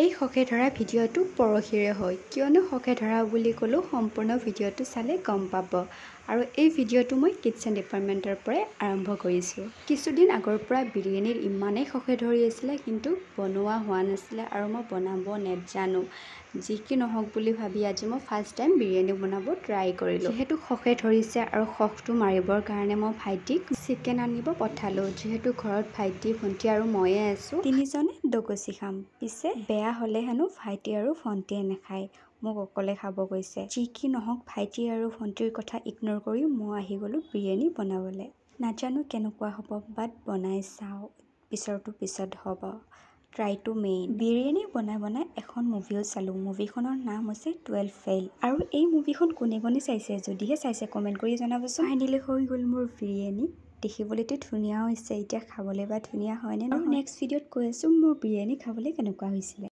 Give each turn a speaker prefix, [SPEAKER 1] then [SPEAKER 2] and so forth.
[SPEAKER 1] এই শকে ধৰা ভিডিঅ'টো পৰহিৰে হয় কিয়নো শকে ধৰা বুলি ক'লেও সম্পূৰ্ণ ভিডিঅ'টো চালে গম পাব আৰু এই ভিডিঅ'টো মই কিটচেন ডিপাৰ্টমেণ্টৰ পৰাই আৰম্ভ কৰিছোঁ। কিছুদিন আগৰ পৰা বিৰিয়ানীৰ ইমানেই শকে ধৰি আছিলে কিন্তু বনোৱা হোৱা নাছিলে আৰু মই বনাব নেজানো। যি কি নহওক বুলি ভাবি আজি মই ফাৰ্ষ্ট টাইম বিৰিয়ানী বনাব ট্ৰাই কৰিলোঁ। যিহেতু শকে ধৰিছে আৰু শকটো মাৰিবৰ কাৰণে মই ভাইটিক চিকেন আনিব পঠালোঁ। যিহেতু ঘৰত ভাইটি ভণ্টি আৰু ময়ে আছোঁ, তিনিজনে দগচি খাম। পিছে বেয়া হ'লে হেনো ভাইটি আৰু ভণ্টিয়ে নাখায়, মোক অকলে খাব কৈছে। যি কি নহওক ভাইটি আৰু ভণ্টিৰ কথা ইগন'ৰ কৰি মই আহি গ'লোঁ বিৰিয়ানী বনাবলৈ। নাজানো কেনেকুৱা হ'ব বাট বনাই চাওঁ, পিছৰটো পিছত হ'ব। ট্ৰাইটো মেইন। বিৰিয়ানী বনাই বনাই এখন মুভিও চালোঁ। মুভিখনৰ নাম হৈছে 12 ফেইল। আৰু এই মুভিখন কোনে কোনে চাইছে, যদিহে চাইছে কমেণ্ট কৰি জনাবচোন। ফাইনেলি হৈ গ'ল মোৰ বিৰিয়ানী। দেখিবলৈতো ধুনীয়া হৈছে, এতিয়া খাবলৈ বা ধুনীয়া হয়নে নহয়। আৰু নেক্সট ভিডিঅ'ত কৈ আছোঁ মোৰ বিৰিয়ানী খাবলৈ কেনেকুৱা হৈছিলে।